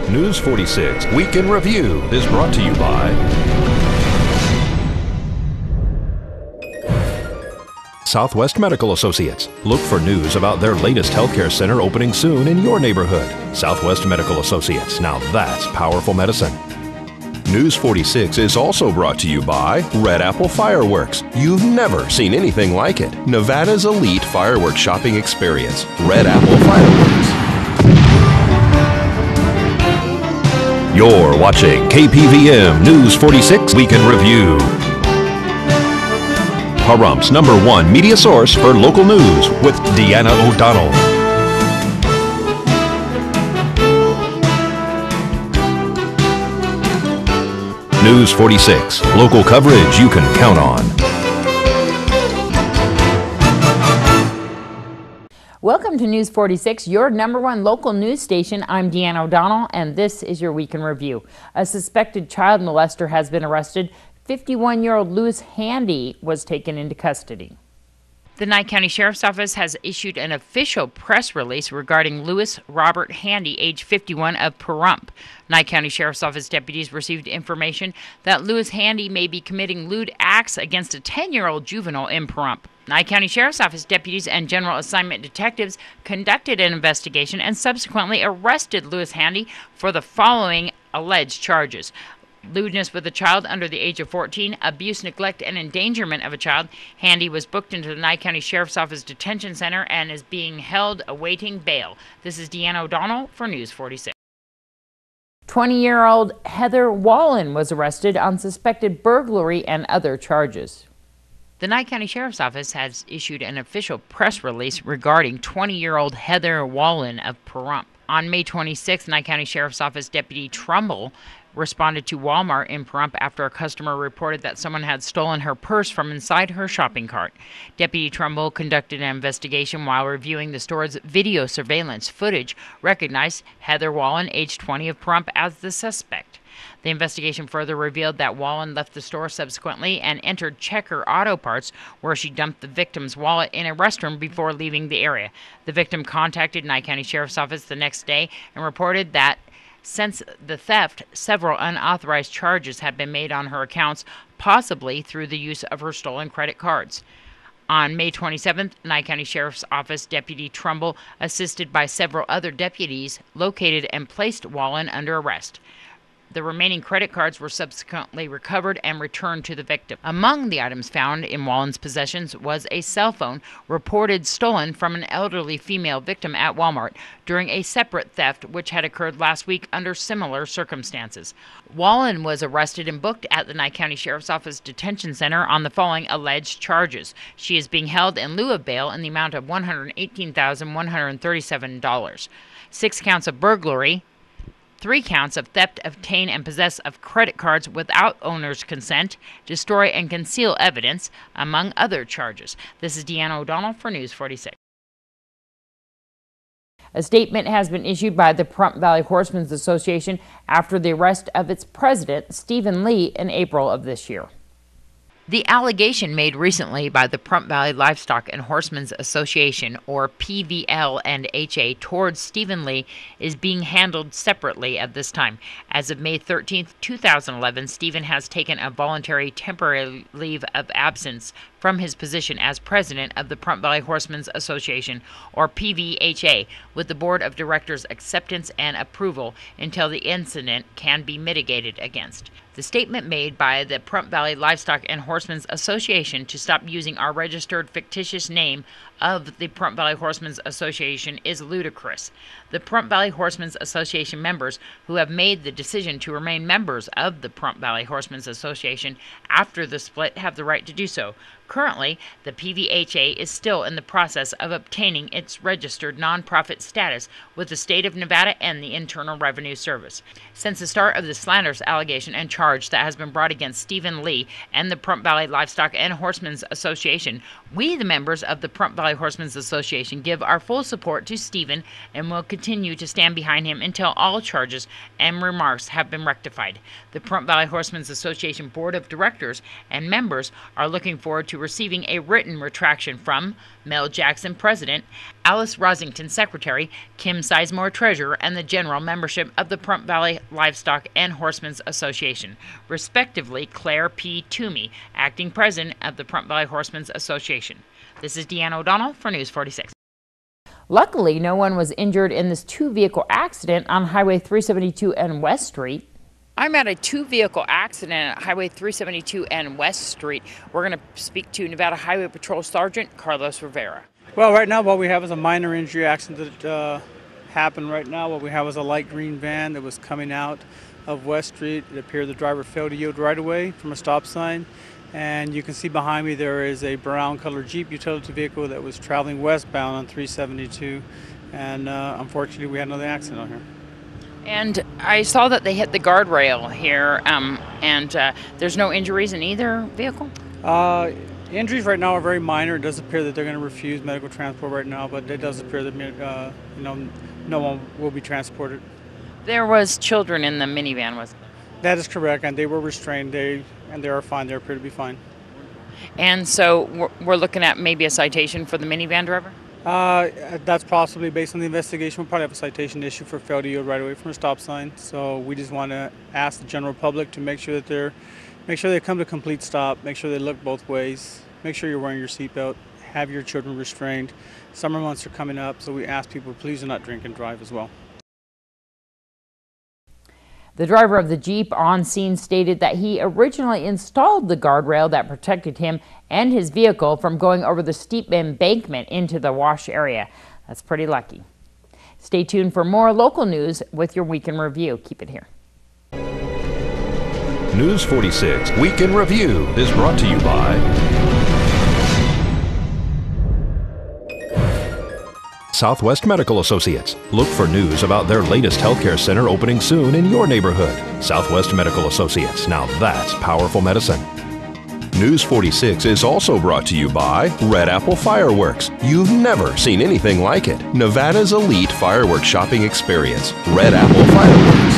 News 46 Week in Review is brought to you by Southwest Medical Associates. Look for news about their latest healthcare center opening soon in your neighborhood. Southwest Medical Associates. Now that's powerful medicine. News 46 is also brought to you by Red Apple Fireworks. You've never seen anything like it. Nevada's elite fireworks shopping experience. Red Apple Fireworks. You're watching KPVM News 46 Week in Review. Pahrumph's #1 media source for local news with Deanna O'Donnell. News 46, local coverage you can count on. Welcome to News 46, your #1 local news station. I'm Deanna O'Donnell, and this is your Week in Review. A suspected child molester has been arrested. 51-year-old Lewis Handy was taken into custody. The Nye County Sheriff's Office has issued an official press release regarding Lewis Robert Handy, age 51, of Pahrump. Nye County Sheriff's Office deputies received information that Lewis Handy may be committing lewd acts against a 10-year-old juvenile in Pahrump. Nye County Sheriff's Office deputies and General Assignment detectives conducted an investigation and subsequently arrested Lewis Handy for the following alleged charges: lewdness with a child under the age of 14, abuse, neglect, and endangerment of a child. Handy was booked into the Nye County Sheriff's Office Detention Center and is being held awaiting bail. This is Deanna O'Donnell for News 46. 20-year-old Heather Wallen was arrested on suspected burglary and other charges. The Nye County Sheriff's Office has issued an official press release regarding 20-year-old Heather Wallen of Pahrump. On May 26th, Nye County Sheriff's Office Deputy Trumbull responded to Walmart in Pahrump after a customer reported that someone had stolen her purse from inside her shopping cart. Deputy Trumbull conducted an investigation while reviewing the store's video surveillance footage, recognized Heather Wallen, age 20, of Pahrump, as the suspect. The investigation further revealed that Wallen left the store subsequently and entered Checker Auto Parts, where she dumped the victim's wallet in a restroom before leaving the area. The victim contacted Nye County Sheriff's Office the next day and reported that since the theft, several unauthorized charges had been made on her accounts, possibly through the use of her stolen credit cards. On May 27th, Nye County Sheriff's Office Deputy Trumbull, assisted by several other deputies, located and placed Wallen under arrest. The remaining credit cards were subsequently recovered and returned to the victim. Among the items found in Wallen's possessions was a cell phone reported stolen from an elderly female victim at Walmart during a separate theft which had occurred last week under similar circumstances. Wallen was arrested and booked at the Nye County Sheriff's Office Detention Center on the following alleged charges. She is being held in lieu of bail in the amount of $118,137. 6 counts of burglary, 3 counts of theft, obtain, and possess of credit cards without owner's consent, destroy and conceal evidence, among other charges. This is Deanna O'Donnell for News 46. A statement has been issued by the Pahrump Valley Horsemen's Association after the arrest of its president, Stephen Lee, in April of this year. The allegation made recently by the Pahrump Valley Livestock and Horsemen's Association, or PVL&HA, towards Stephen Lee is being handled separately at this time. As of May 13, 2011, Stephen has taken a voluntary temporary leave of absence from his position as president of the Pahrump Valley Horsemen's Association, or PVHA, with the Board of Directors' acceptance and approval until the incident can be mitigated against. The statement made by the Pahrump Valley Livestock and Horsemen's Association to stop using our registered fictitious name of the Pahrump Valley Horsemen's Association is ludicrous. The Pahrump Valley Horsemen's Association members who have made the decision to remain members of the Pahrump Valley Horsemen's Association after the split have the right to do so. Currently, the PVHA is still in the process of obtaining its registered nonprofit status with the state of Nevada and the Internal Revenue Service. Since the start of the slanderous allegation and charge that has been brought against Stephen Lee and the Pahrump Valley Livestock and Horsemen's Association, we, the members of the Pahrump Valley Valley Horsemen's Association give our full support to Stephen and will continue to stand behind him until all charges and remarks have been rectified. The Pahrump Valley Horsemen's Association Board of Directors and members are looking forward to receiving a written retraction from Mel Jackson, President, Alice Rosington, Secretary, Kim Sizemore, Treasurer, and the general membership of the Pahrump Valley Livestock and Horsemen's Association, respectively Claire P. Toomey, Acting President of the Pahrump Valley Horsemen's Association. This is Deanna O'Donnell for News 46. Luckily, no one was injured in this two-vehicle accident on Highway 372 and West Street. I'm at a two-vehicle accident at Highway 372 and West Street. We're going to speak to Nevada Highway Patrol Sergeant Carlos Rivera. Well, right now what we have is a minor injury accident that happened right now. What we have is a light green van that was coming out of West Street. It appeared the driver failed to yield right away from a stop sign. And you can see behind me there is a brown colored Jeep utility vehicle that was traveling westbound on 372. And unfortunately we had another accident on here. And I saw that they hit the guardrail here, and there's no injuries in either vehicle? Injuries right now are very minor. It does appear that they're going to refuse medical transport right now, but it does appear that no one will be transported. There was children in the minivan, wasn't there? That is correct, and they were restrained. They are fine. They appear to be fine. And so we're looking at maybe a citation for the minivan driver? That's possibly based on the investigation. We'll probably have a citation issue for failure to yield right away from a stop sign. So we just want to ask the general public to make sure that they come to complete stop, make sure they look both ways, make sure you're wearing your seatbelt, have your children restrained. Summer months are coming up, so we ask people please do not drink and drive as well. The driver of the Jeep on scene stated that he originally installed the guardrail that protected him and his vehicle from going over the steep embankment into the wash area. That's pretty lucky. Stay tuned for more local news with your Week in Review. Keep it here. News 46 Week in Review is brought to you by Southwest Medical Associates. Look for news about their latest healthcare center opening soon in your neighborhood. Southwest Medical Associates. Now that's powerful medicine. News 46 is also brought to you by Red Apple Fireworks. You've never seen anything like it. Nevada's elite fireworks shopping experience. Red Apple Fireworks.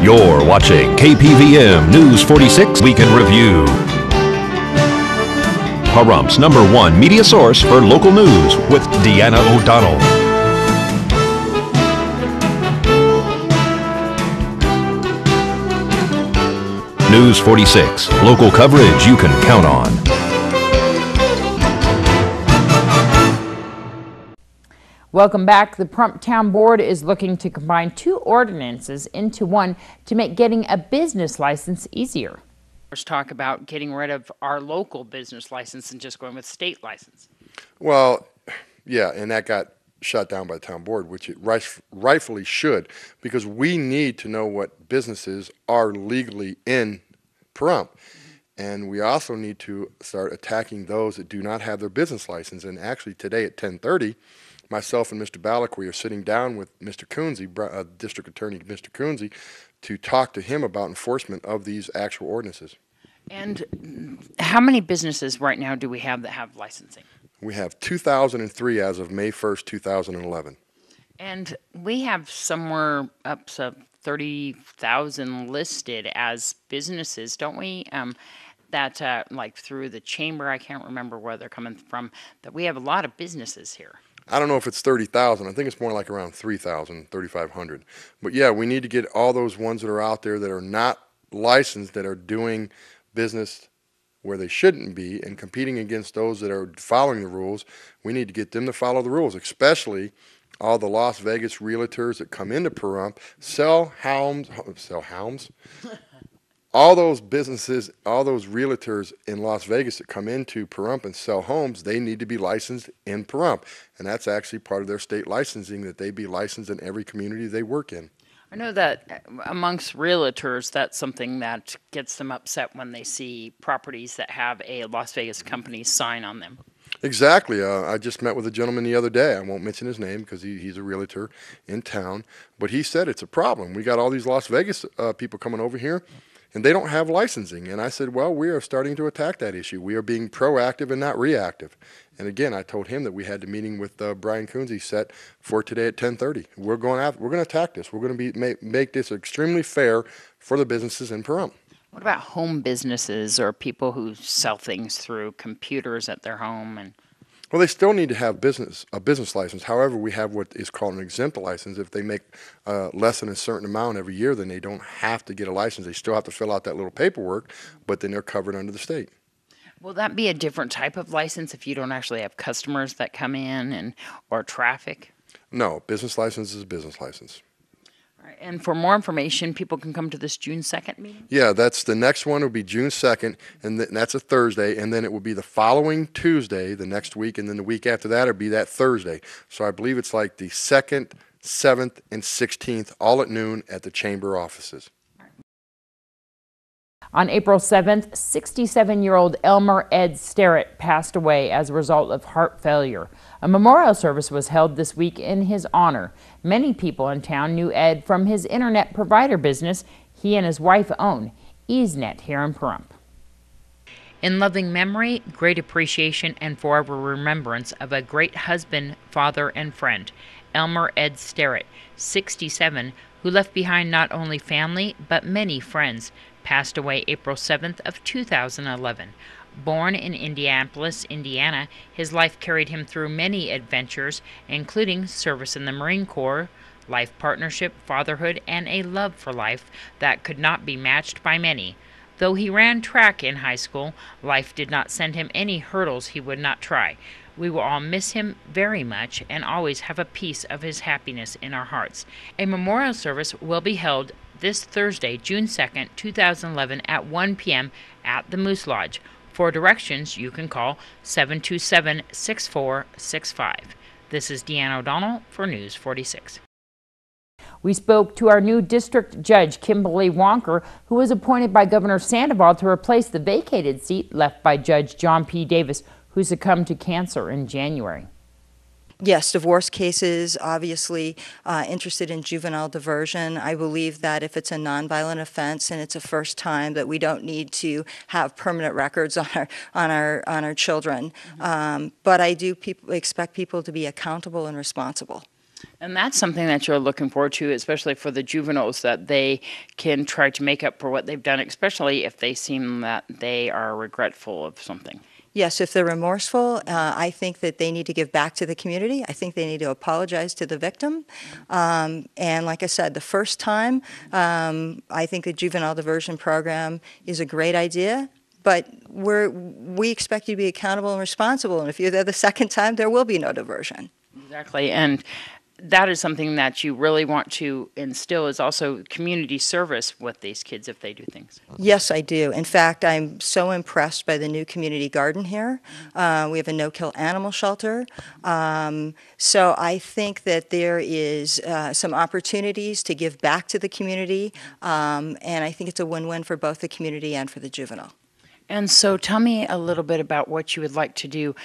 You're watching KPVM News 46 Week in Review. Pahrump's #1 media source for local news with Deanna O'Donnell. News 46, local coverage you can count on. Welcome back. The Pahrump Town Board is looking to combine two ordinances into one to make getting a business license easier. Let's talk about getting rid of our local business license and just going with state license. Well, yeah, and that got shut down by the town board, which it rightfully should, because we need to know what businesses are legally in Pahrump. And we also need to start attacking those that do not have their business license. And actually today at 10:30, myself and Mr. Balakwe are sitting down with Mr. Coonsey, District Attorney Mr. Coonsey, to talk to him about enforcement of these actual ordinances. And how many businesses right now do we have that have licensing? We have 2,003 as of May 1st, 2011. And we have somewhere up to 30,000 listed as businesses, don't we? Like through the chamber, I can't remember where they're coming from, that we have a lot of businesses here. I don't know if it's 30,000. I think it's more like around 3,000, 3,500. But yeah, we need to get all those ones that are out there that are not licensed, that are doing business where they shouldn't be and competing against those that are following the rules. We need to get them to follow the rules, especially all the Las Vegas realtors that come into Pahrump, sell homes, all those businesses, all those realtors in Las Vegas that come into Pahrump and sell homes, they need to be licensed in Pahrump. And that's actually part of their state licensing, that they be licensed in every community they work in. I know that amongst realtors, that's something that gets them upset when they see properties that have a Las Vegas company sign on them. Exactly. I just met with a gentleman the other day. I won't mention his name because he's a realtor in town. But he said it's a problem. We got all these Las Vegas people coming over here. and they don't have licensing. And I said, well, we are starting to attack that issue. We are being proactive and not reactive. And again, I told him that we had the meeting with Brian Coonsey set for today at 10:30. We're going to attack this. We're going to make this extremely fair for the businesses in Pahrump. What about home businesses or people who sell things through computers at their home? Well, they still need to have a business license. However, we have what is called an exempt license. If they make less than a certain amount every year, then they don't have to get a license. They still have to fill out that little paperwork, but then they're covered under the state. Will that be a different type of license if you don't actually have customers that come in or traffic? No, business license is a business license. All right, and for more information, people can come to this June 2nd meeting? Yeah, that's the next one will be June 2nd, and that's a Thursday, and then it will be the following Tuesday, the next week, and then the week after that will be that Thursday. So I believe it's like the 2nd, 7th, and 16th, all at noon at the chamber offices. On April 7th, 67-year-old Elmer Ed Sterrett passed away as a result of heart failure. A memorial service was held this week in his honor. Many people in town knew Ed from his internet provider business he and his wife own, EaseNet, here in Pahrump. In loving memory, great appreciation, and forever remembrance of a great husband, father, and friend, Elmer Ed Sterrett, 67, who left behind not only family but many friends, passed away April 7th of 2011. Born in Indianapolis, Indiana, his life carried him through many adventures, including service in the Marine Corps, life partnership, fatherhood, and a love for life that could not be matched by many. Though he ran track in high school, life did not send him any hurdles he would not try. We will all miss him very much and always have a piece of his happiness in our hearts. A memorial service will be held this Thursday, June 2nd, 2011 at 1 p.m. at the Moose Lodge. For directions, you can call 727-6465. This is Deanne O'Donnell for News 46. We spoke to our new district judge, Kimberly Wonker, who was appointed by Governor Sandoval to replace the vacated seat left by Judge John P. Davis, who succumbed to cancer in January. Yes, divorce cases, obviously interested in juvenile diversion. I believe that if it's a nonviolent offense and it's a first time, that we don't need to have permanent records on our children. But I do expect people to be accountable and responsible. And that's something that you're looking forward to, especially for the juveniles, that they can try to make up for what they've done, especially if they seem that they are regretful of something. Yes, if they're remorseful, I think that they need to give back to the community. I think they need to apologize to the victim. And like I said, the first time, I think the juvenile diversion program is a great idea. But we expect you to be accountable and responsible. And if you're there the second time, there will be no diversion. Exactly. And that is something that you really want to instill, is also community service with these kids if they do things. Yes, I do. In fact, I'm so impressed by the new community garden here. We have a no-kill animal shelter. So I think that there is some opportunities to give back to the community, and I think it's a win-win for both the community and for the juvenile. And so tell me a little bit about what you would like to do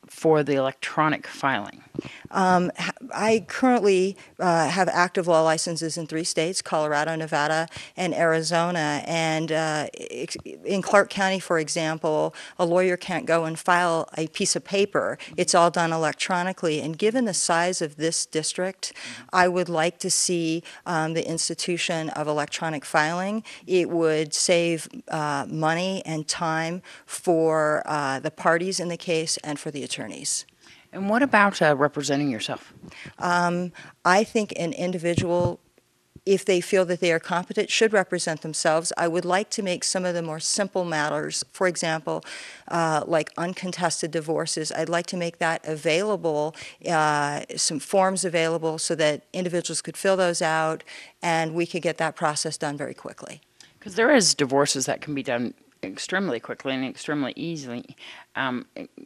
for the electronic filing. I currently have active law licenses in 3 states, Colorado, Nevada, and Arizona. And in Clark County, for example, a lawyer can't go and file a piece of paper. It's all done electronically. And given the size of this district, I would like to see the institution of electronic filing. It would save money and time for the parties in the case and for the attorneys. And what about representing yourself? I think an individual, if they feel that they are competent, should represent themselves. I would like to make some of the more simple matters, for example, like uncontested divorces, I'd like to make that available, some forms available so that individuals could fill those out and we could get that process done very quickly. Because there is divorces that can be done extremely quickly and extremely easily,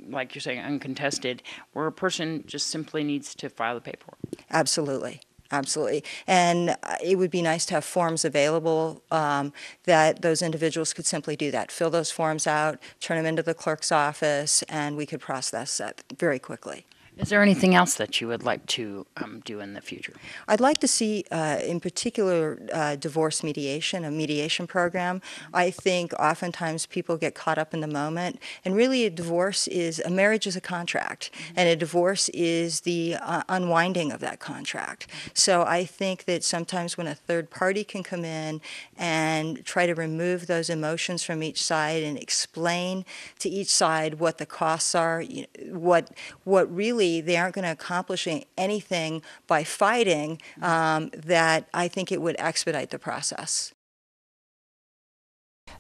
like you're saying, uncontested, where a person just simply needs to file the paperwork. Absolutely. Absolutely. And it would be nice to have forms available that those individuals could simply do that. Fill those forms out, turn them into the clerk's office, and we could process that very quickly. Is there anything else that you would like to do in the future? I'd like to see, in particular, divorce mediation, a mediation program. I think oftentimes people get caught up in the moment, and really a marriage is a contract, and a divorce is the unwinding of that contract. So I think that sometimes when a third party can come in and try to remove those emotions from each side and explain to each side what the costs are, what really they aren't going to accomplish anything by fighting, that I think it would expedite the process.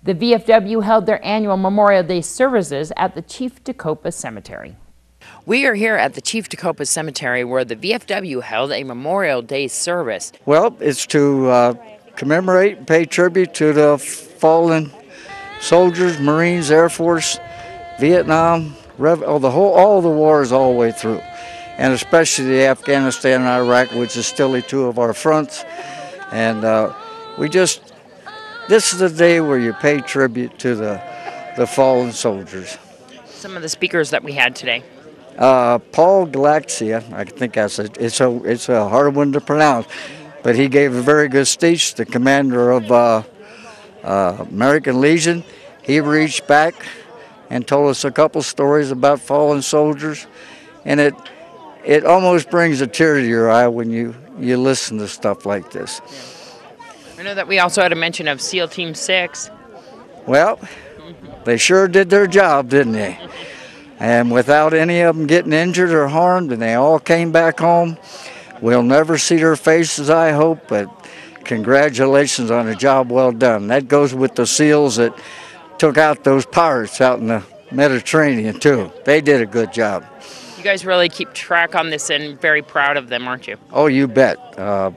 The VFW held their annual Memorial Day services at the Chief Tecopa Cemetery. We are here at the Chief Tecopa Cemetery where the VFW held a Memorial Day service. Well, it's to commemorate and pay tribute to the fallen soldiers, Marines, Air Force, Vietnam, all the wars all the way through, and especially the Afghanistan and Iraq, which is still two of our fronts. And this is the day where you pay tribute to the fallen soldiers. Some of the speakers that we had today. Paul Galaxia, I think it's a hard one to pronounce, but he gave a very good speech. The commander of American Legion, he reached back and told us a couple stories about fallen soldiers, and it almost brings a tear to your eye when you listen to stuff like this. I know that we also had a mention of SEAL Team 6. Well, they sure did their job, didn't they? And without any of them getting injured or harmed, and they all came back home. We'll never see their faces, I hope, but congratulations on a job well done. That goes with the SEALs that took out those pirates out in the Mediterranean, too. They did a good job. You guys really keep track on this and very proud of them, aren't you? Oh, you bet.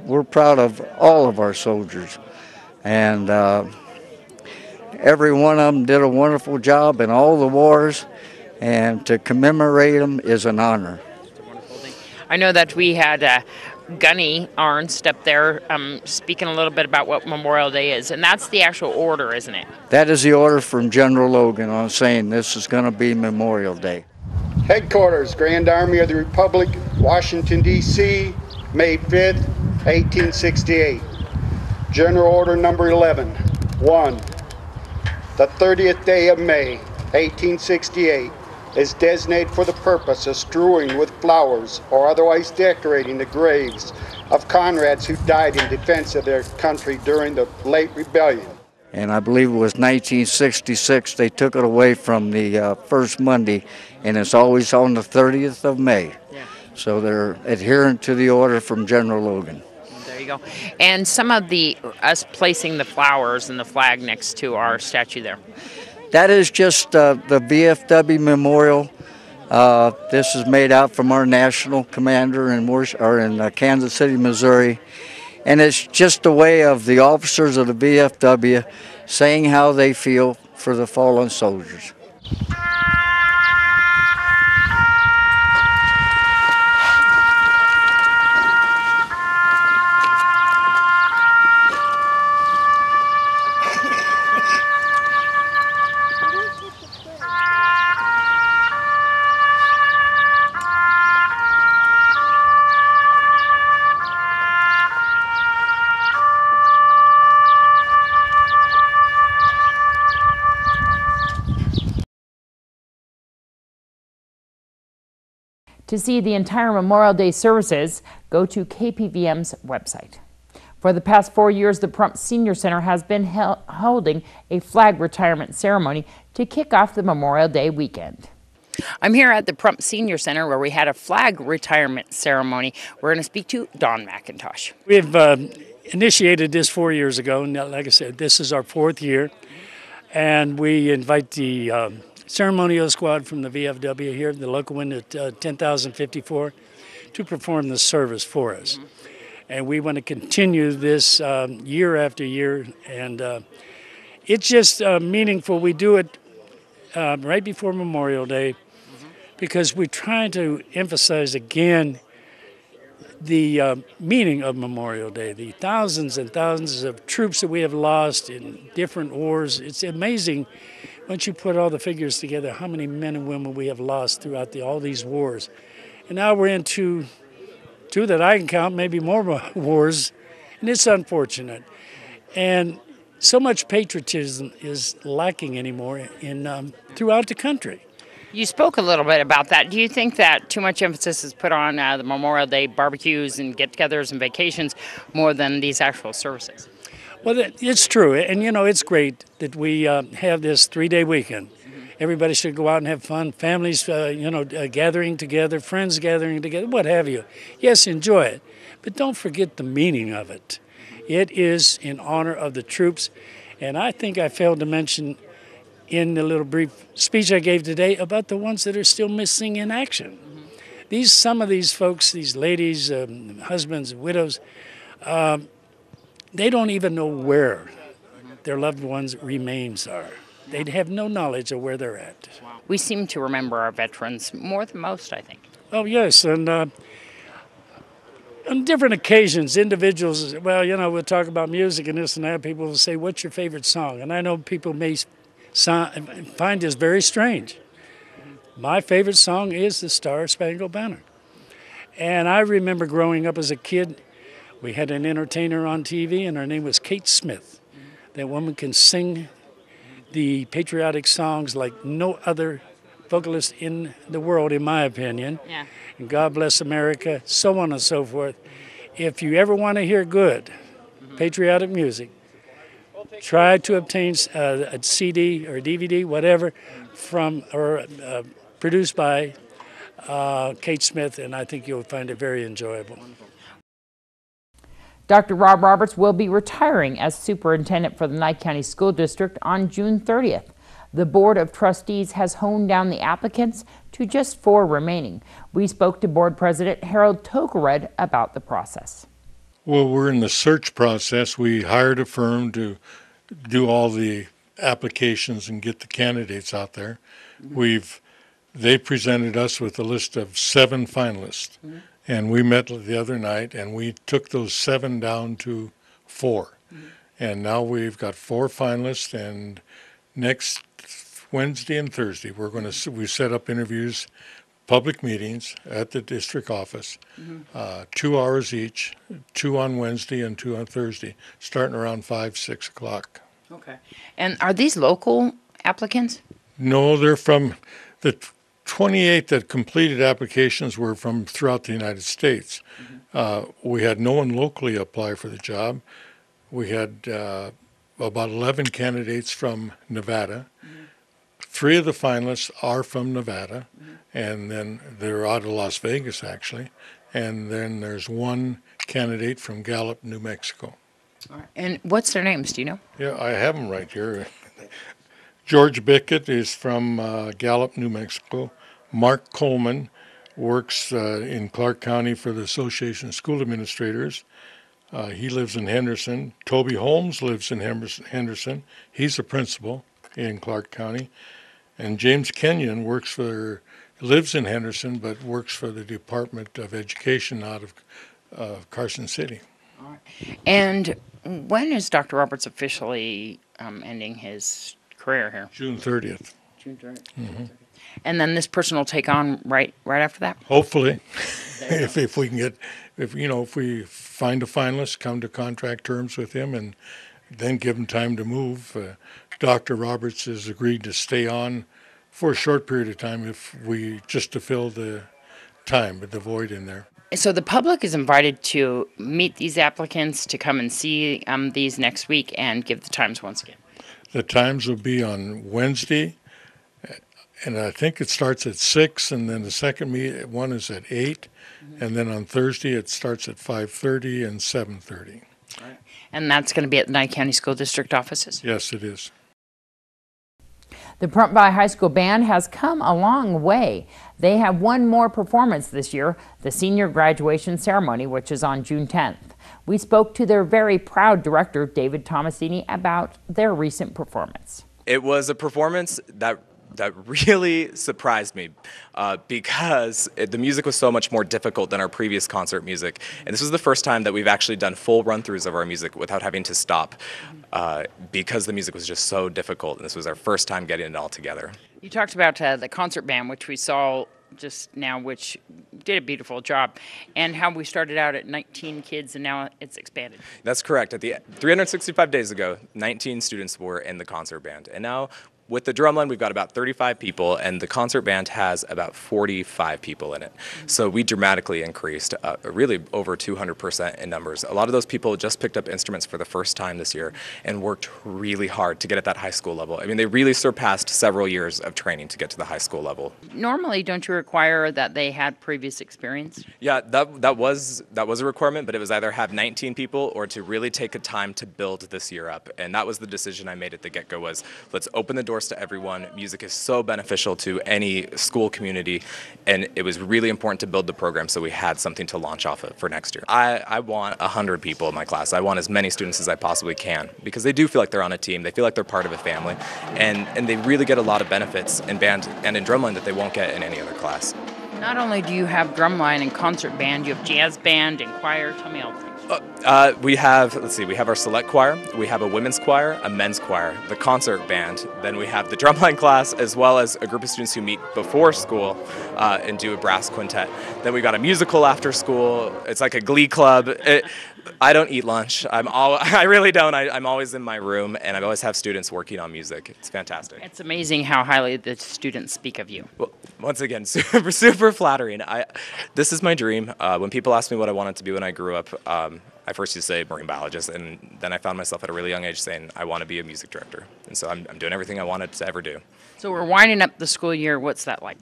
We're proud of all of our soldiers. And every one of them did a wonderful job in all the wars, and to commemorate them is an honor. It's a wonderful thing. I know that we had Gunny Arnst up there speaking a little bit about what Memorial Day is, and that's the actual order, isn't it? That is the order from General Logan on saying this is going to be Memorial Day. Headquarters, Grand Army of the Republic, Washington, D.C., May 5th, 1868. General Order Number 11. 1. The 30th day of May, 1868, is designated for the purpose of strewing with flowers or otherwise decorating the graves of comrades who died in defense of their country during the late rebellion. And I believe it was 1966 they took it away from the first Monday, and it's always on the 30th of May. Yeah. So they're adherent to the order from General Logan. There you go. And some of us placing the flowers and the flag next to our statue there. That is just the VFW Memorial. This is made out from our national commander in Kansas City, Missouri. And it's just a way of the officers of the VFW saying how they feel for the fallen soldiers. To see the entire Memorial Day services, go to KPVM's website. For the past 4 years, the Pahrump Senior Center has been holding a flag retirement ceremony to kick off the Memorial Day weekend. I'm here at the Pahrump Senior Center where we had a flag retirement ceremony. We're going to speak to Don McIntosh. We've initiated this 4 years ago, and like I said, this is our 4th year, and we invite the ceremonial squad from the VFW here, the local one at 10,054, to perform the service for us. And we want to continue this year after year, and it's just meaningful. We do it right before Memorial Day because we try to emphasize again the meaning of Memorial Day, the thousands and thousands of troops that we have lost in different wars. It's amazing once you put all the figures together how many men and women we have lost throughout all these wars. And now we're into two that I can count, maybe more wars, and it's unfortunate. And so much patriotism is lacking anymore throughout the country. You spoke a little bit about that. Do you think that too much emphasis is put on the Memorial Day barbecues and get-togethers and vacations more than these actual services? Well, it's true, and it's great that we have this 3-day weekend. Everybody should go out and have fun. Families, gathering together, friends gathering together, what have you. Yes, enjoy it, but don't forget the meaning of it. It is in honor of the troops, and I think I failed to mention in the little brief speech I gave today about the ones that are still missing in action. Some of these folks, these ladies, husbands, widows, they don't even know where their loved ones' remains are. They have no knowledge of where they're at. We seem to remember our veterans more than most, I think. Oh, yes, and on different occasions, individuals, we'll talk about music and this and that. People will say, what's your favorite song? And I know people may find this very strange. My favorite song is the Star-Spangled Banner. And I remember growing up as a kid, we had an entertainer on TV, and her name was Kate Smith. That woman can sing the patriotic songs like no other vocalist in the world, in my opinion. Yeah. And God Bless America, so on and so forth. If you ever want to hear good patriotic music, try to obtain a CD or a DVD, whatever, produced by Kate Smith, and I think you'll find it very enjoyable. Dr. Rob Roberts will be retiring as superintendent for the Nye County School District on June 30th. The Board of Trustees has honed down the applicants to just 4 remaining. We spoke to Board President Harold Tokared about the process. Well, we're in the search process. We hired a firm to do all the applications and get the candidates out there. They presented us with a list of 7 finalists. And we met the other night, and we took those 7 down to 4. And now we've got 4 finalists, and next Wednesday and Thursday, we set up interviews, public meetings at the district office, 2 hours each, 2 on Wednesday and 2 on Thursday, starting around 5, 6 o'clock. Okay. And are these local applicants? No, they're from the 28 that completed applications were from throughout the United States. We had no one locally apply for the job. We had about 11 candidates from Nevada. 3 of the finalists are from Nevada, and then they're out of Las Vegas, actually. And then there's 1 candidate from Gallup, New Mexico. All right. And what's their names, do you know? Yeah, I have them right here. George Bickett is from Gallup, New Mexico. Mark Coleman works in Clark County for the Association of School Administrators. He lives in Henderson. Toby Holmes lives in Henderson. He's a principal in Clark County. And James Kenyon lives in Henderson, but works for the Department of Education out of Carson City. All right. And when is Dr. Roberts officially ending his career here? June 30th. June 30th. And then this person will take on right after that? Hopefully. if we find a finalist, come to contract terms with him, and then give him time to move. Dr. Roberts has agreed to stay on for a short period of time to fill the void in there. So the public is invited to meet these applicants, to come and see these next week, and give the times once again. The times will be on Wednesday, and I think it starts at 6, and then the second one is at 8, and then on Thursday it starts at 5:30 and 7:30. Right. And that's going to be at the Nye County School District offices? Yes, it is. The Prump-By High School Band has come a long way. They have one more performance this year, the senior graduation ceremony, which is on June 10th. We spoke to their very proud director, David Tomasini, about their recent performance. It was a performance that really surprised me because the music was so much more difficult than our previous concert music. And this was the first time that we've actually done full run-throughs of our music without having to stop because the music was just so difficult. And this was our first time getting it all together. You talked about the concert band, which we saw just now, which did a beautiful job, and how we started out at 19 kids and now it's expanded. That's correct. At the 365 days ago, 19 students were in the concert band, and now with the drumline, we've got about 35 people, and the concert band has about 45 people in it. So we dramatically increased, really over 200% in numbers. A lot of those people just picked up instruments for the first time this year and worked really hard to get at that high school level. I mean, they really surpassed several years of training to get to the high school level. Normally, don't you require that they had previous experience? Yeah, that was a requirement, but it was either have 19 people or to really take a time to build this year up. And that was the decision I made at the get-go, was let's open the doors to everyone. Music is so beneficial to any school community, and it was really important to build the program so we had something to launch off of for next year. I want 100 people in my class. I want as many students as I possibly can, because they do feel like they're on a team. They feel like they're part of a family, and they really get a lot of benefits in band and in drumline that they won't get in any other class. Not only do you have drumline and concert band, you have jazz band and choir. Tell me all the things. We have our select choir, we have a women's choir, a men's choir, the concert band, then we have the drumline class, as well as a group of students who meet before school and do a brass quintet. Then we got a musical after school. It's like a glee club. I don't eat lunch. I really don't. I'm always in my room, and I always have students working on music. It's fantastic. It's amazing how highly the students speak of you. Well, once again, super flattering. This is my dream. When people ask me what I wanted to be when I grew up, I first used to say marine biologist, and then I found myself at a really young age saying I want to be a music director. And so I'm doing everything I wanted to ever do. So we're winding up the school year. What's that like?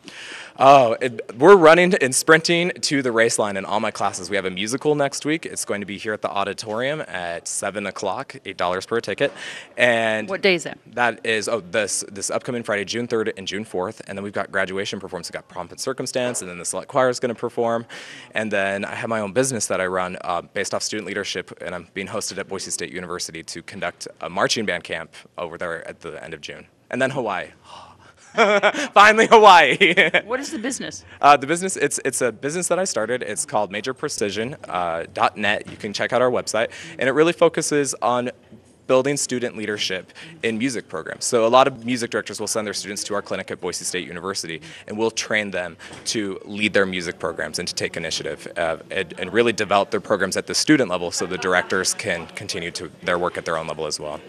Oh, we're running and sprinting to the race line in all my classes. We have a musical next week. It's going to be here at the auditorium at 7 o'clock, $8 per ticket. And what day is that? That is this upcoming Friday, June 3rd and June 4th. And then we've got graduation performance. We've got Pomp and Circumstance, and then the select choir is going to perform. And then I have my own business that I run based off student leadership, and I'm being hosted at Boise State University to conduct a marching band camp over there at the end of June. And then Hawaii. Finally, Hawaii. What is the business? The business, it's a business that I started. It's called majorprecision.net. You can check out our website. And it really focuses on building student leadership in music programs. So a lot of music directors will send their students to our clinic at Boise State University, and we'll train them to lead their music programs and to take initiative and really develop their programs at the student level so the directors can continue to their work at their own level as well.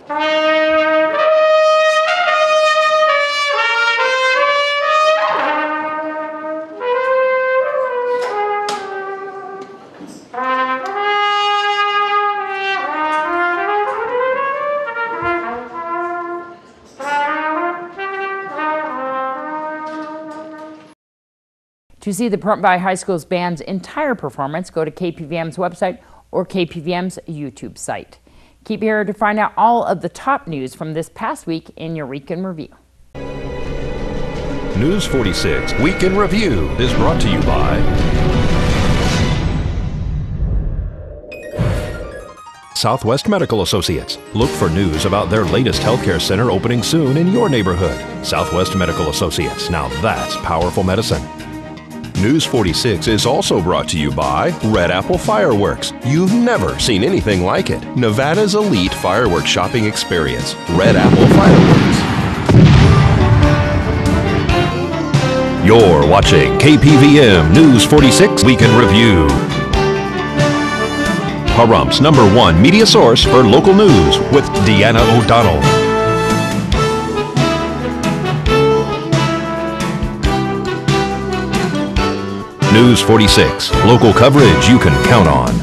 To see the Pahrump Valley High School's band's entire performance, go to KPVM's website or KPVM's YouTube site. Keep here to find out all of the top news from this past week in your Week in Review. News 46 Week in Review is brought to you by Southwest Medical Associates. Look for news about their latest healthcare center opening soon in your neighborhood. Southwest Medical Associates. Now that's powerful medicine. News 46 is also brought to you by Red Apple Fireworks. You've never seen anything like it. Nevada's elite fireworks shopping experience. Red Apple Fireworks. You're watching KPVM News 46 Week in Review. Pahrump's #1 media source for local news with Deanna O'Donnell. News 46, local coverage you can count on.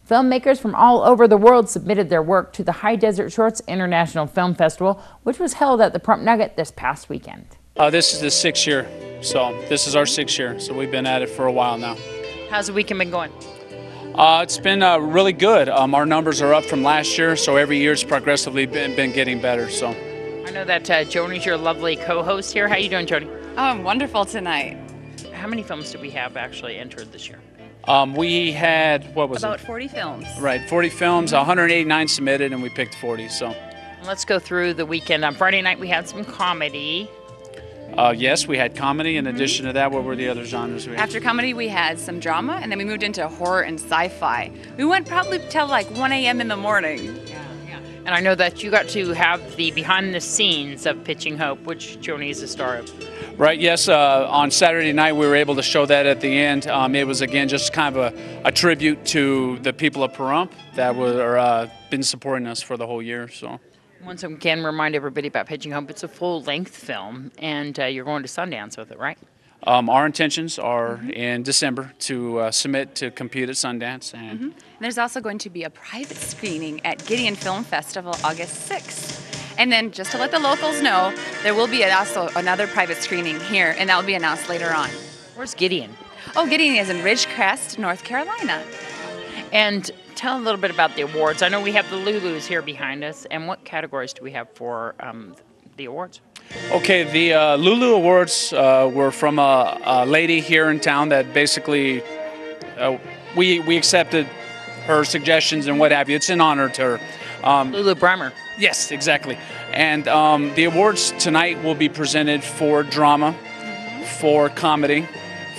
Filmmakers from all over the world submitted their work to the High Desert Shorts International Film Festival, which was held at the Pahrump Nugget this past weekend. This is the 6th year, so this is our 6th year, so we've been at it for a while now. How's the weekend been going? It's been really good. Our numbers are up from last year, so every year it's progressively been getting better. So. I know that Joni's your lovely co-host here. How you doing, Joni? Oh, I'm wonderful tonight. How many films do we have actually entered this year? We had, what was About 40 films. Right, 40 films, 189 submitted, and we picked 40, so. Let's go through the weekend. On Friday night, we had some comedy. Yes, we had comedy. In addition to that, what were the other genres we had? After comedy, we had some drama, and then we moved into horror and sci-fi. We went probably till like 1 a.m. in the morning. And I know that you got to have the behind the scenes of Pitching Hope, which Joni is a star of. Right, yes. On Saturday night, we were able to show that at the end. It was, again, just kind of a tribute to the people of Pahrump that were been supporting us for the whole year. So, once again, remind everybody about Pitching Hope. It's a full-length film, and you're going to Sundance with it, right? Our intentions are in December to submit to compete at Sundance. And There's also going to be a private screening at Gideon Film Festival August 6th. And then just to let the locals know, there will be also another private screening here, and that will be announced later on. Where's Gideon? Oh, Gideon is in Ridgecrest, North Carolina. And tell a little bit about the awards. I know we have the Lulus here behind us, and what categories do we have for the awards? Okay, the Lulu Awards were from a lady here in town that basically we accepted her suggestions and what have you. It's in honor to her. Lulu Breimer. Yes, exactly. And the awards tonight will be presented for drama, for comedy,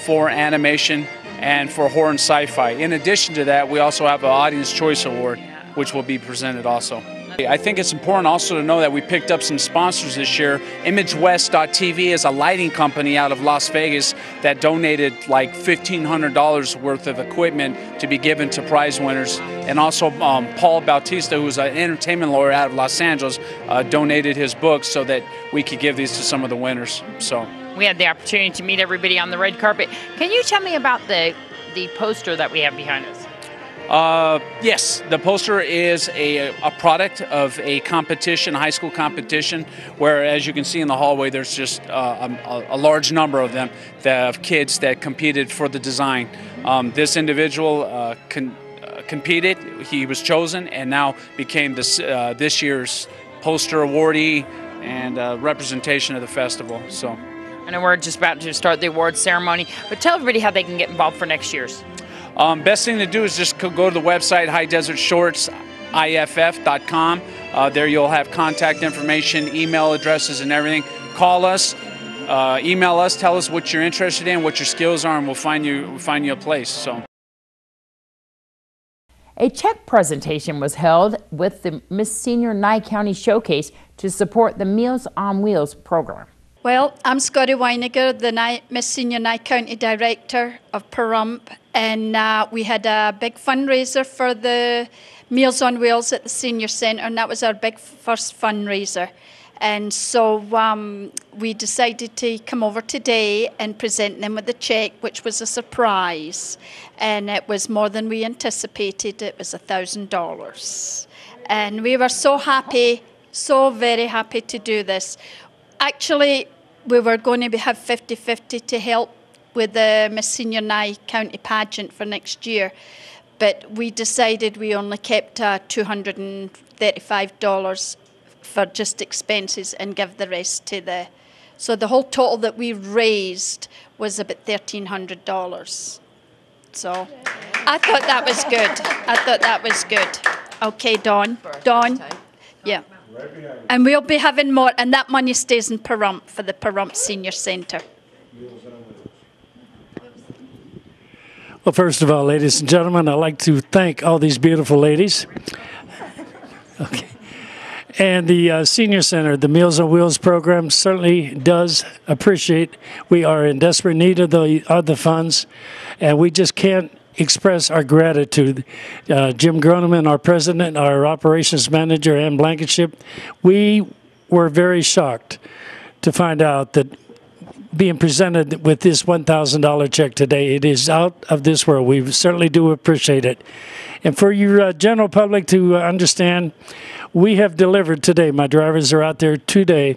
for animation, and for horror and sci-fi. In addition to that, we also have an Audience Choice Award, which will be presented also. I think it's important also to know that we picked up some sponsors this year. ImageWest.TV is a lighting company out of Las Vegas that donated like $1,500 worth of equipment to be given to prize winners. And also Paul Bautista, who's an entertainment lawyer out of Los Angeles, donated his books so that we could give these to some of the winners. So we had the opportunity to meet everybody on the red carpet. Can you tell me about the poster that we have behind us? Yes, the poster is a product of a competition, high school competition, where, as you can see in the hallway, there's just a large number of them, of kids that competed for the design. This individual competed, he was chosen, and now became this year's poster awardee and representation of the festival. So, I know we're just about to start the awards ceremony, but tell everybody how they can get involved for next year's. Best thing to do is just go to the website, highdesertshortsiff.com. There you'll have contact information, email addresses, and everything. Call us, email us, tell us what you're interested in, what your skills are, and we'll find you a place. So, a check presentation was held with the Miss Senior Nye County Showcase to support the Meals on Wheels program. Well, I'm Scotty Weiniger, the Miss Senior Nye County Director of Pahrump, and we had a big fundraiser for the Meals on Wheels at the Senior Centre, and that was our big first fundraiser. And so we decided to come over today and present them with a cheque, which was a surprise. And it was more than we anticipated. It was $1,000. And we were so happy, so very happy to do this. Actually, we were going to have 50-50 to help with the Miss Senior Nye County pageant for next year, but we decided we only kept $235 for just expenses and give the rest to the. So the whole total that we raised was about $1,300. So I thought that was good. I thought that was good. Okay, Dawn. Yeah. And we'll be having more, and that money stays in Pahrump for the Pahrump Senior Centre. Well, first of all, ladies and gentlemen, I'd like to thank all these beautiful ladies. Okay. And the Senior Center, the Meals on Wheels program, certainly does appreciate. We are in desperate need of the funds, and we just can't express our gratitude. Jim Groneman, our president, our operations manager, Ann Blankenship, we were very shocked to find out that being presented with this $1,000 check today, it is out of this world. We certainly do appreciate it. And for your general public to understand, we have delivered today. My drivers are out there today,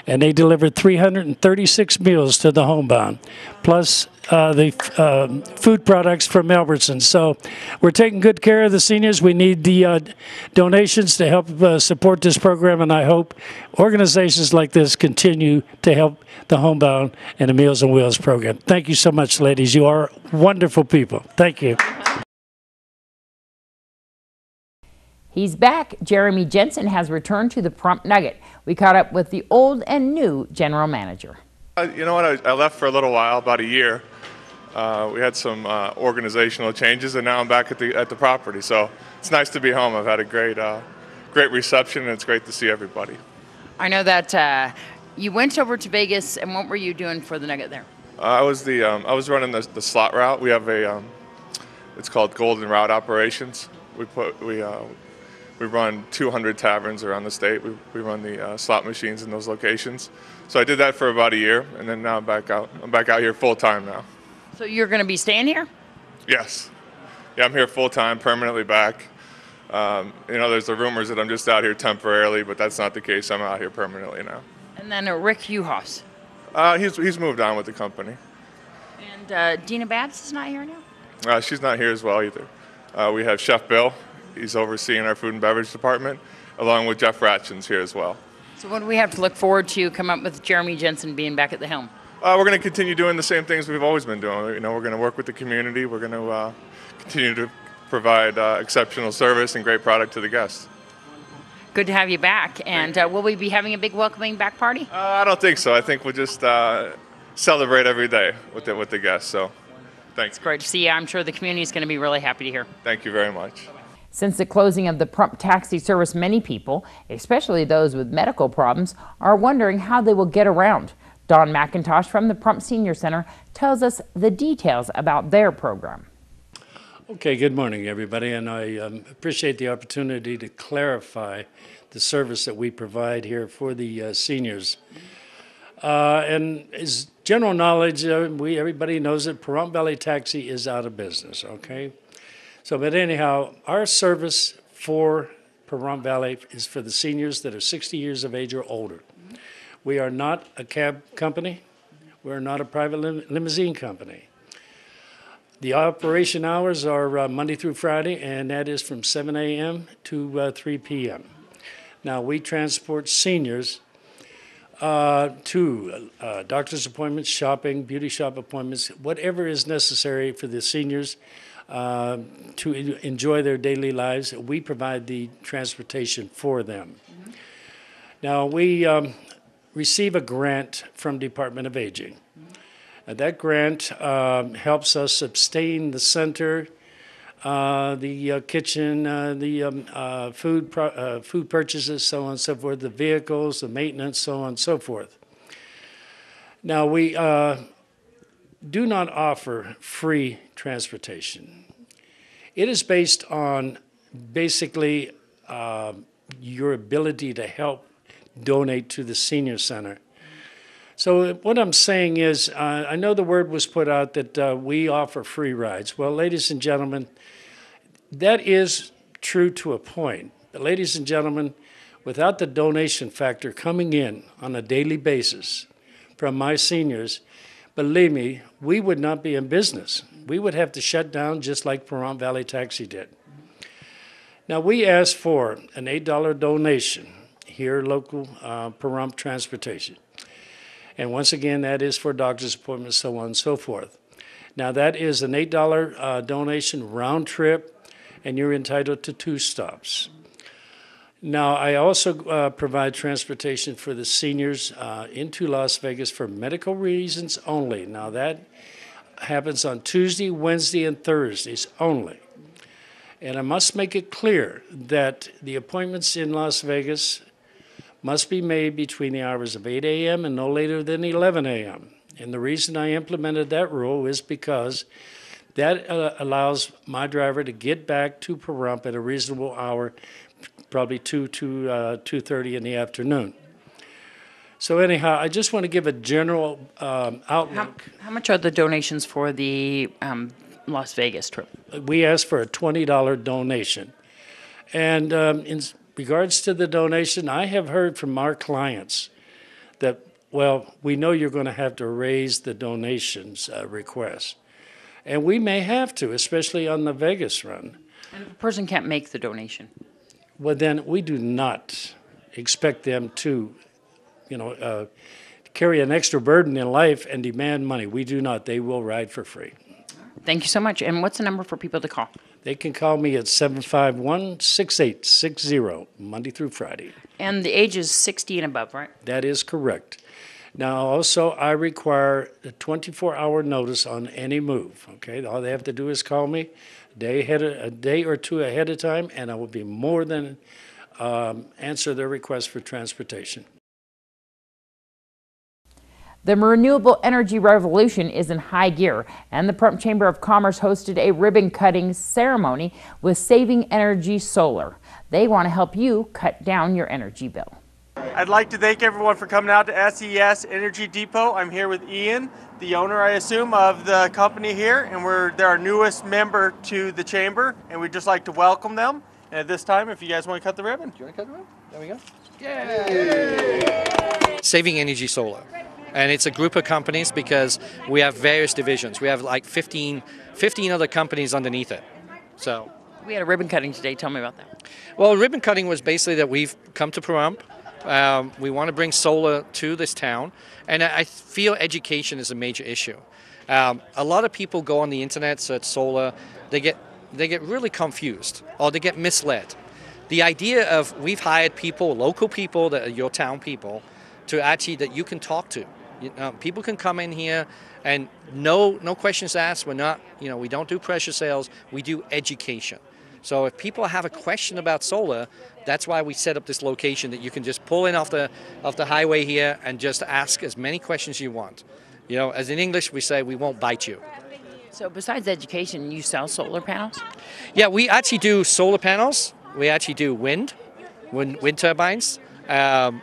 and they delivered 336 meals to the homebound, plus the food products from Albertson. So we're taking good care of the seniors. We need the donations to help support this program, and I hope organizations like this continue to help the homebound and the Meals on Wheels program. Thank you so much, ladies. You are wonderful people. Thank you. He's back. Jeremy Jensen has returned to the Pahrump Nugget. We caught up with the old and new general manager. You know what? I left for a little while, about a year. We had some organizational changes, and now I'm back at the property. So it's nice to be home. I've had a great great reception, and it's great to see everybody. I know that you went over to Vegas, and what were you doing for the Nugget there? I was running the slot route. We have it's called Golden Route Operations. We run 200 taverns around the state. We run the slot machines in those locations. So I did that for about a year, and then now I'm back out here full time now. So you're going to be staying here? Yes. Yeah, I'm here full time, permanently back. There's the rumors that I'm just out here temporarily, but that's not the case. I'm out here permanently now. And then Rick Uhas. He's moved on with the company. And Dina Babs is not here now? She's not here as well either. We have Chef Bill. He's overseeing our food and beverage department, along with Jeff Ratchins here as well. So what do we have to look forward to come up with Jeremy Jensen being back at the helm? We're going to continue doing the same things we've always been doing. We're going to work with the community. We're going to continue to provide exceptional service and great product to the guests. Good to have you back. And will we be having a big welcoming back party? I don't think so. I think we'll just celebrate every day with the guests. So thanks. It's great to see you. I'm sure the community is going to be really happy to hear. Thank you very much. Since the closing of the Prump taxi service, many people, especially those with medical problems, are wondering how they will get around. Don McIntosh from the Prump Senior Center tells us the details about their program. Okay, good morning, everybody, and I appreciate the opportunity to clarify the service that we provide here for the seniors. And as general knowledge, everybody knows that Pahrump Valley Taxi is out of business, okay? So, but anyhow, our service for Pahrump Valley is for the seniors that are 60 years of age or older. We are not a cab company. We're not a private limousine company. The operation hours are Monday through Friday, and that is from 7 a.m. to 3 p.m. Now, we transport seniors to doctor's appointments, shopping, beauty shop appointments, whatever is necessary for the seniors to enjoy their daily lives. We provide the transportation for them. Mm-hmm. Now, we receive a grant from Department of Aging. That grant helps us sustain the center, the kitchen, the food purchases, so on and so forth, the vehicles, the maintenance, so on and so forth. Now, we do not offer free transportation. It is based on basically your ability to help donate to the senior center. So what I'm saying is, I know the word was put out that we offer free rides. Well, ladies and gentlemen, that is true to a point. But ladies and gentlemen, without the donation factor coming in on a daily basis from my seniors, believe me, we would not be in business. We would have to shut down just like Pahrump Valley Taxi did. Now, we ask for an $8 donation here, local Pahrump Transportation. And once again, that is for doctor's appointments, so on and so forth. Now, that is an $8 donation round trip, and you're entitled to 2 stops. Now, I also provide transportation for the seniors into Las Vegas for medical reasons only. Now, that happens on Tuesday, Wednesday, and Thursdays only. And I must make it clear that the appointments in Las Vegas must be made between the hours of 8 a.m. and no later than 11 a.m. And the reason I implemented that rule is because that allows my driver to get back to Pahrump at a reasonable hour, probably 2 to 2:30 in the afternoon. So anyhow, I just want to give a general outlook. How much are the donations for the Las Vegas trip? We asked for a $20 donation. And in regards to the donation, I have heard from our clients that, well, we know you're going to have to raise the donations request. And we may have to, especially on the Vegas run. And if a person can't make the donation? Well, then we do not expect them to, carry an extra burden in life and demand money. We do not. They will ride for free. Thank you so much. And what's the number for people to call? They can call me at 751-6860, Monday through Friday. And the age is 60 and above, right? That is correct. Now, also, I require a 24-hour notice on any move, okay? All they have to do is call me a day or two ahead of time, and I will be more than answer their request for transportation. The renewable energy revolution is in high gear, and the Pahrump Chamber of Commerce hosted a ribbon-cutting ceremony with Saving Energy Solar. They want to help you cut down your energy bill. I'd like to thank everyone for coming out to SES Energy Depot. I'm here with Ian, the owner, I assume, of the company here, and they're our newest member to the chamber, and we'd just like to welcome them. And at this time, if you guys want to cut the ribbon. Do you want to cut the ribbon? There we go. Yay! Saving Energy Solar. And it's a group of companies because we have various divisions. We have like 15 other companies underneath it. So we had a ribbon cutting today. Tell me about that. Well, ribbon cutting was basically that we've come to Pahrump. We want to bring solar to this town, and I feel education is a major issue. A lot of people go on the internet, search solar, they get really confused or they get misled. The idea of we've hired people, local people that are your town people, to actually that you can talk to. People can come in here and no questions asked. We're not, we don't do pressure sales. We do education. So if people have a question about solar, that's why we set up this location that you can just pull in off the highway here and just ask as many questions you want. As in English we say, we won't bite you. So besides education, you sell solar panels? Yeah, we actually do solar panels. We actually do wind turbines.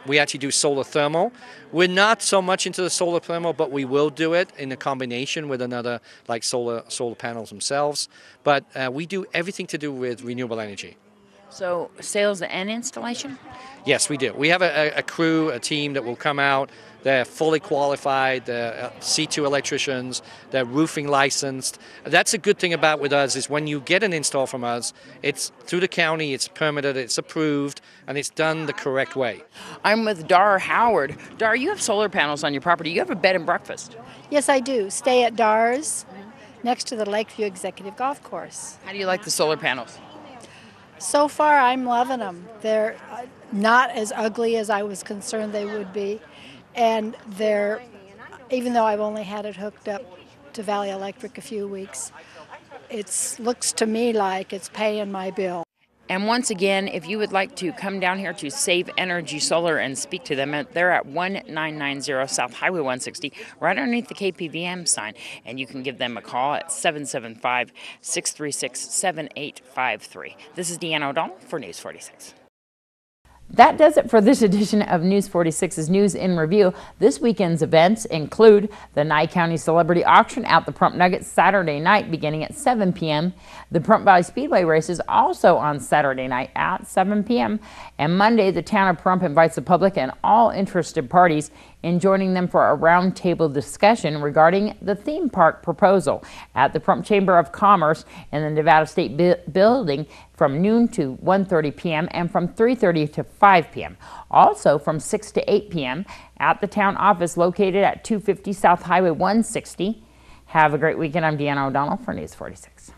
We actually do solar thermal. We're not so much into the solar thermal, but we will do it in a combination with another, like solar panels themselves. But we do everything to do with renewable energy. So sales and installation? Yes, we do. We have a crew, a team that will come out. They're fully qualified. They're C2 electricians. They're roofing licensed. That's a good thing about with us is when you get an install from us, it's through the county, it's permitted, it's approved, and it's done the correct way. I'm with Dar Howard. Dar, you have solar panels on your property. You have a bed and breakfast. Yes, I do. Stay at Dar's next to the Lakeview Executive Golf Course. How do you like the solar panels? So far, I'm loving them. They're not as ugly as I was concerned they would be. And even though I've only had it hooked up to Valley Electric a few weeks, it looks to me like it's paying my bill. And once again, if you would like to come down here to Save Energy Solar and speak to them, they're at 1990 South Highway 160, right underneath the KPVM sign. And you can give them a call at 775-636-7853. This is Deanna O'Donnell for News 46. That does it for this edition of News 46's News in Review. This weekend's events include the Nye County Celebrity Auction at the Pahrump Nuggets Saturday night beginning at 7 p.m. The Pahrump Valley Speedway races also on Saturday night at 7 p.m. And Monday, the town of Pahrump invites the public and all interested parties in joining them for a roundtable discussion regarding the theme park proposal at the Pahrump Chamber of Commerce in the Nevada State Building from noon to 1:30 p.m. and from 3:30 to 5 p.m. Also from 6 to 8 p.m. at the town office located at 250 South Highway 160. Have a great weekend. I'm Deanna O'Donnell for News 46.